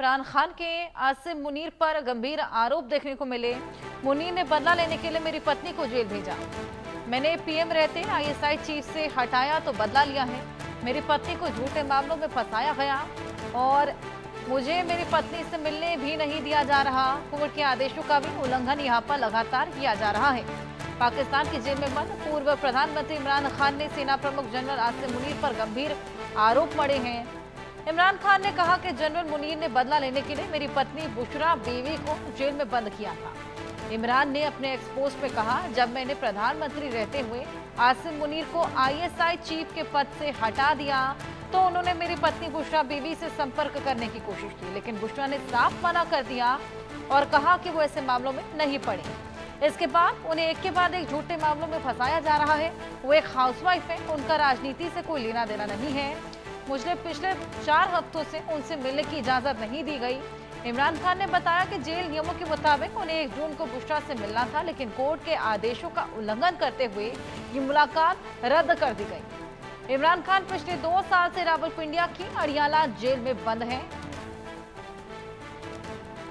इमरान खान के आसिम मुनीर पर गंभीर आरोप देखने को मिले। मुनीर ने बदला लेने के लिए मेरी पत्नी को जेल भेजा। मैंने पीएम रहते आईएसआई चीफ से हटाया तो बदला लिया है। मेरी पत्नी को झूठे मामलों में फंसाया गया और मुझे मेरी पत्नी से मिलने भी नहीं दिया जा रहा। कोर्ट के आदेशों का भी उल्लंघन यहाँ पर लगातार किया जा रहा है। पाकिस्तान की जेल में बंद पूर्व प्रधानमंत्री इमरान खान ने सेना प्रमुख जनरल आसिम मुनीर पर गंभीर आरोप मढ़े हैं। इमरान खान ने कहा कि जनरल मुनीर ने बदला लेने के लिए मेरी पत्नी बुशरा बीवी को जेल में बंद किया था। इमरान ने अपने एक्सपोस्ट में कहा, जब मैंने प्रधानमंत्री रहते हुए आसिम मुनीर को आईएसआई चीफ के पद से हटा दिया तो उन्होंने मेरी पत्नी बुशरा बीवी से संपर्क करने की कोशिश की, लेकिन बुशरा ने साफ मना कर दिया और कहा कि वो ऐसे मामलों में नहीं पड़े। इसके बाद उन्हें एक के बाद एक झूठे मामलों में फंसाया जा रहा है। वो एक हाउसवाइफ है, उनका राजनीति से कोई लेना देना नहीं है। मुझे पिछले 4 हफ्तों से उनसे मिलने की इजाजत नहीं दी गई। इमरान खान ने बताया कि जेल नियमों के मुताबिक उन्हें 1 जून को बुशरा से मिलना था, लेकिन कोर्ट के आदेशों का उल्लंघन करते हुए ये मुलाकात रद्द कर दी गई। इमरान खान पिछले 2 साल से रावलपिंडिया की अड़ियाला जेल में बंद हैं।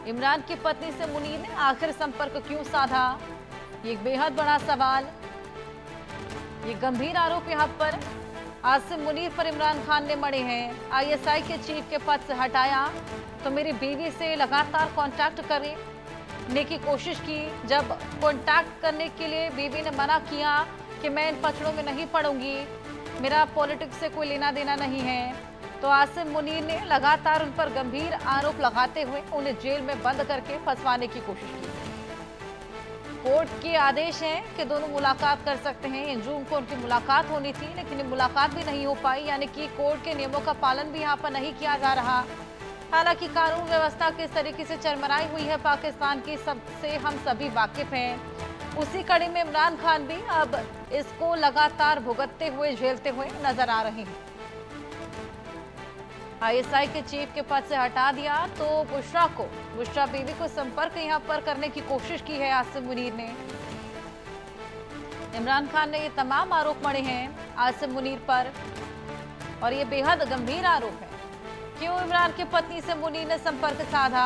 इमरान की पत्नी से मुनीर ने आखिर संपर्क क्यों साधा, ये एक बेहद बड़ा सवाल। ये गंभीर आरोप यहाँ पर आसिम मुनीर पर इमरान खान ने मढ़े हैं। आईएसआई के चीफ के पद से हटाया तो मेरी बीवी से लगातार कांटेक्ट करने की कोशिश की। जब कांटेक्ट करने के लिए बीवी ने मना किया कि मैं इन पचड़ों में नहीं पड़ूंगी, मेरा पॉलिटिक्स से कोई लेना देना नहीं है, तो आसिम मुनीर ने लगातार उन पर गंभीर आरोप लगाते हुए उन्हें जेल में बंद करके फंसवाने की कोशिश की। कोर्ट के आदेश हैं कि दोनों मुलाकात कर सकते हैं। 1 जून को उनकी मुलाकात होनी थी, लेकिन ये मुलाकात भी नहीं हो पाई, यानी कि कोर्ट के नियमों का पालन भी यहाँ पर नहीं किया जा रहा। हालांकि कानून व्यवस्था किस तरीके से चरमराई हुई है पाकिस्तान की, सबसे हम सभी वाकिफ हैं। उसी कड़ी में इमरान खान भी अब इसको लगातार भुगतते हुए, झेलते हुए नजर आ रहे हैं। आईएसआई के चीफ के पद से हटा दिया तो बुशरा बीवी को संपर्क यहां पर करने की कोशिश की है आसिम मुनीर ने। इमरान खान ने ये तमाम आरोप मढ़े हैं आसिम मुनीर पर और ये बेहद गंभीर आरोप है। क्यों इमरान की पत्नी से मुनीर ने संपर्क साधा?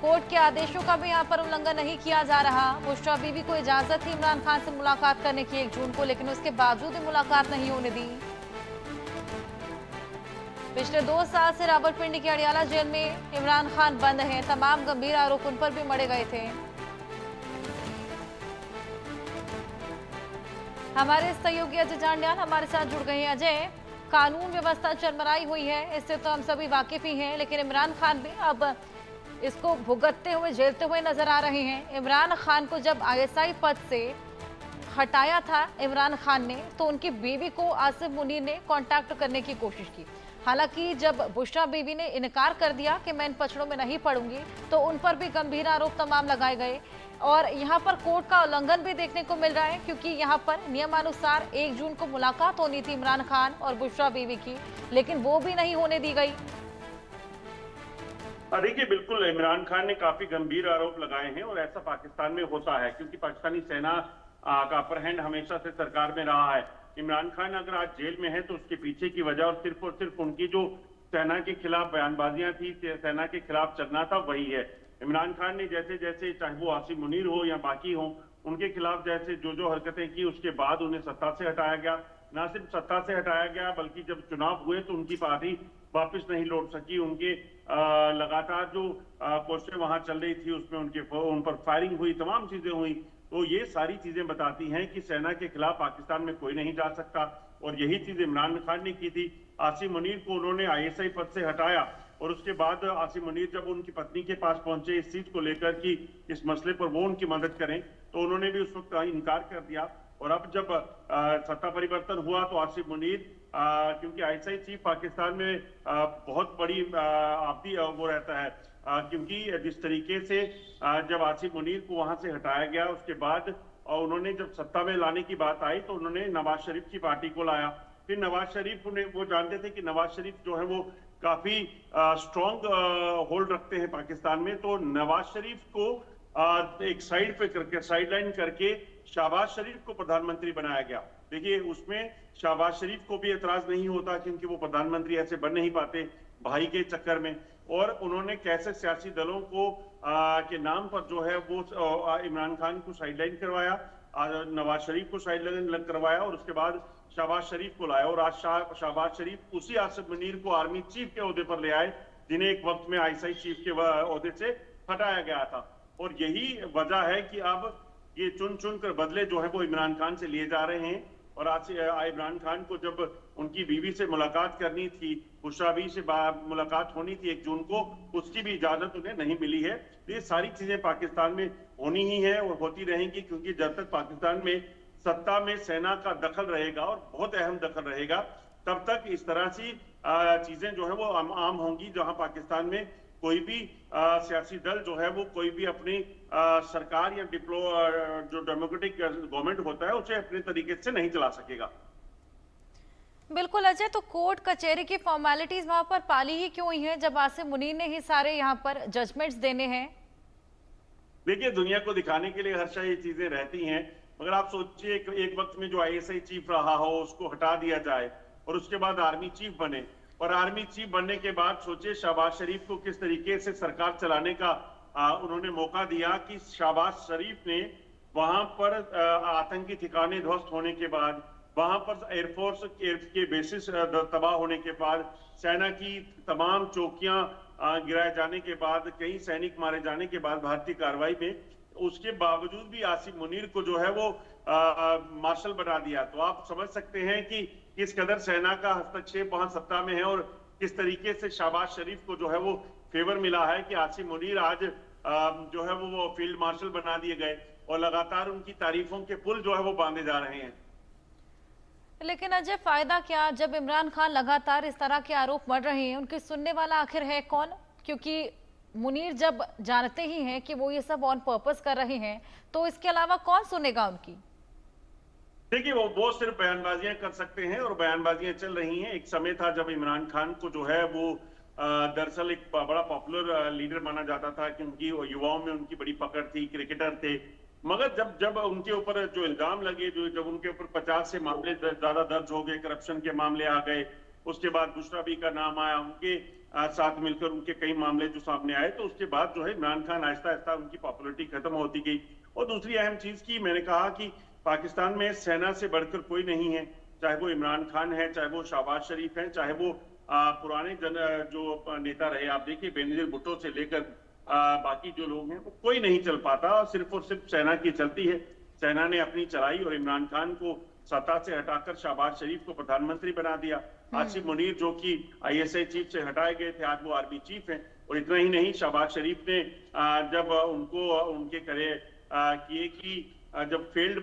कोर्ट के आदेशों का भी यहाँ पर उल्लंघन नहीं किया जा रहा। बुशरा बीवी को इजाजत थी इमरान खान से मुलाकात करने की 1 जून को, लेकिन उसके बावजूद भी मुलाकात नहीं होने दी। पिछले 2 साल से रावलपिंडी की अड़ियाला जेल में इमरान खान बंद हैं। तमाम गंभीर आरोप उन पर भी मढ़े गए थे। हमारे सहयोगी अजय जांडियाल हमारे साथ जुड़ गए हैं। अजय, कानून व्यवस्था चरमराई हुई है, इससे तो हम सभी वाकिफ ही हैं, लेकिन इमरान खान भी अब इसको भुगतते हुए, झेलते हुए नजर आ रहे हैं। इमरान खान को जब आईएसआई पद से हटाया था इमरान खान ने, तो उनकी बीवी को आसिम मुनीर ने कांटेक्ट करने की कोशिश की। हालांकि जब बुशरा बीवी ने इनकार कर दिया कि मैं इन पचड़ों में नहीं पड़ूंगी, तो उन पर भी गंभीर आरोप तमाम लगाए गए और यहाँ पर कोर्ट का उल्लंघन भी देखने को मिल रहा है, क्योंकि यहाँ पर नियमानुसार 1 जून को मुलाकात होनी थी इमरान खान और बुशरा बीवी की, लेकिन वो भी नहीं होने दी गई। देखिए, बिल्कुल इमरान खान ने काफी गंभीर आरोप लगाए हैं और ऐसा पाकिस्तान में होता है, क्योंकि पाकिस्तानी सेना का अपर हैंड हमेशा से सरकार में रहा है। इमरान खान अगर आज जेल में है तो उसके पीछे की वजह और सिर्फ उनकी जो सेना के खिलाफ बयानबाजियां थी, सेना के खिलाफ चलना था, वही है। इमरान खान ने जैसे जैसे, चाहे वो आसिम मुनीर हो या बाकी हो, उनके खिलाफ जैसे जो हरकतें की, उसके बाद उन्हें सत्ता से हटाया गया। ना सिर्फ सत्ता से हटाया गया, बल्कि जब चुनाव हुए तो उनकी पार्टी वापस नहीं लौट सकी। उनके लगातार जो कोशिशें वहां चल रही थी, उसमें उन पर फायरिंग हुई, तमाम चीजें हुई। तो ये सारी चीजें बताती हैं कि सेना के खिलाफ पाकिस्तान में कोई नहीं जा सकता, और यही चीज इमरान खान ने की थी। आसिम मुनीर को उन्होंने आईएसआई पद से हटाया और उसके बाद आसिम मुनीर जब उनकी पत्नी के पास पहुंचे इस चीज को लेकर कि इस मसले पर वो उनकी मदद करें, तो उन्होंने भी उस वक्त इनकार कर दिया। और अब जब सत्ता परिवर्तन हुआ तो आसिम मुनीर, क्योंकि आईएसआई चीफ पाकिस्तान में बहुत बड़ी आपदी वो रहता है, क्योंकि जिस तरीके से जब आसिम मुनीर को वहां से हटाया गया, उसके बाद उन्होंने जब सत्ता में लाने की बात आई तो उन्होंने नवाज शरीफ की पार्टी को लाया। फिर नवाज शरीफ ने, वो जानते थे कि नवाज शरीफ जो है वो काफी स्ट्रॉन्ग होल्ड रखते हैं पाकिस्तान में, तो नवाज शरीफ को एक साइड पे करके, साइडलाइन करके शहबाज शरीफ को प्रधानमंत्री बनाया गया। देखिए, उसमें शहबाज शरीफ को भी एतराज नहीं होता, क्योंकि वो प्रधानमंत्री ऐसे बन नहीं पाते, भाई के चक्कर में, और उन्होंने कैसे सियासी दलों को के नाम पर जो है वो इमरान खान को साइडलाइन करवाया, नवाज शरीफ को साइडलाइन करवाया, और उसके बाद शहबाज शरीफ को लाया, और आज शहबाज शरीफ उसी आसिफ मुनीर को आर्मी चीफ के ओहदे पर ले आए जिन्हें एक वक्त में आईएसआई चीफ के ओहदे से हटाया गया था। और यही वजह है कि अब ये चुन चुन कर बदले जो है वो इमरान खान से लिए जा रहे हैं। और आज इमरान खान को जब उनकी बीवी से मुलाकात करनी थी, खुशराबी से मुलाकात होनी थी 1 जून को, उसकी भी इजाजत उन्हें नहीं मिली है। ये सारी चीजें पाकिस्तान में होनी ही है और होती रहेंगी, क्योंकि जब तक पाकिस्तान में सत्ता में सेना का दखल रहेगा, और बहुत अहम दखल रहेगा, तब तक इस तरह सी चीजें जो है वो आम होंगी, जहां पाकिस्तान में कोई भी सियासी दल जो है वो कोई भी अपनी सरकार या जो डेमोक्रेटिक गवर्नमेंट होता है उसे अपने तरीके से नहीं चला सकेगा। बिल्कुल अजय, तो कोर्ट कचहरी की फॉर्मेलिटीज वहां पर पाली ही क्यों हुई है जब आसिम मुनीर ने ही सारे यहाँ पर जजमेंट्स देने हैं? देखिए, दुनिया को दिखाने के लिए हमेशा ये चीजें रहती हैं, मगर आप सोचिए एक वक्त में जो आईएसआई चीफ रहा हो उसको हटा दिया जाए और उसके बाद आर्मी चीफ बने, और आर्मी चीफ बनने के बाद सोचिए शहबाज शरीफ को किस तरीके से सरकार चलाने का उन्होंने मौका दिया, कि शहबाज शरीफ ने वहां पर आतंकी ठिकाने ध्वस्त होने के बाद, वहां पर एयरफोर्स के बेसिस तबाह होने के बाद, सेना की तमाम चौकियां गिराए जाने के बाद, कई सैनिक मारे जाने के बाद भारतीय कार्रवाई में, उसके बावजूद भी आसिम मुनीर को जो है वो मार्शल बना दिया। तो आप समझ सकते हैं कि किस कदर सेना का हस्तक्षेप वहां सत्ता में है, और किस तरीके से शहबाज शरीफ को जो है वो फेवर मिला है कि आसिम मुनीर आज जो है वो फील्ड मार्शल बना दिए गए, और लगातार उनकी तारीफों के पुल जो है वो बांधे जा रहे हैं। लेकिन अजय, फायदा क्या जब इमरान खान लगातार इस तरह के आरोप मढ़ रहे हैं? उनकी सुनने वाला आखिर है कौन? क्योंकि मुनीर जब जानते ही हैं कि वो ये सब ऑन पर्पस कर रहे हैं, तो इसके अलावा कौन सुनेगा उनकी? देखिए, वो सिर्फ बयानबाजियां कर सकते हैं, और बयानबाजियां चल रही हैं। एक समय था जब इमरान खान को जो है वो दरअसल एक बड़ा पॉपुलर लीडर माना जाता था, क्योंकि युवाओं में उनकी बड़ी पकड़ थी, क्रिकेटर थे। मगर जब उनके ऊपर जो इल्जाम लगे, जब उनके ऊपर 50 से मामले ज्यादा दर्ज हो गए, करप्शन के मामले आ गए, उसके बाद बुशरा का नाम आया, उनके साथ मिलकर उनके कई मामले जो सामने आए, तो उसके बाद जो है इमरान खान आहिस्ता आहिस्ता उनकी पॉपुलरिटी खत्म होती गई। और दूसरी अहम चीज की मैंने कहा कि पाकिस्तान में सेना से बढ़कर कोई नहीं है, चाहे वो इमरान खान है, चाहे वो शहबाज शरीफ है, चाहे वो पुराने जो नेता रहे, आप देखिए बेनजीर भुट्टो से लेकर बाकी जो लोग हैं, वो कोई नहीं चल पाता, सिर्फ और सिर्फ सेना की चलती है। सेना ने अपनी चलाई और इमरान खान को सत्ता से हटाकर शहबाज शरीफ को प्रधानमंत्री बना दिया। आसिफ मुनीर जो कि आईएसआई चीफ से हटाए गए थे, आज वो आर्मी चीफ हैं। और इतना ही नहीं, शहबाज शरीफ ने जब उनको उनके किए कि जब फील्ड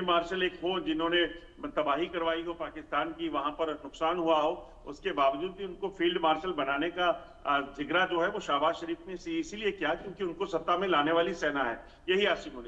मार्शल एक हो जिन्होंने तबाही करवाई हो पाकिस्तान की, वहां पर नुकसान हुआ हो, उसके बावजूद भी उनको फील्ड मार्शल बनाने का जिगरा जो है वो शहबाज शरीफ ने इसीलिए किया क्योंकि उनको सत्ता में लाने वाली सेना है, यही आसिफ मुनीर।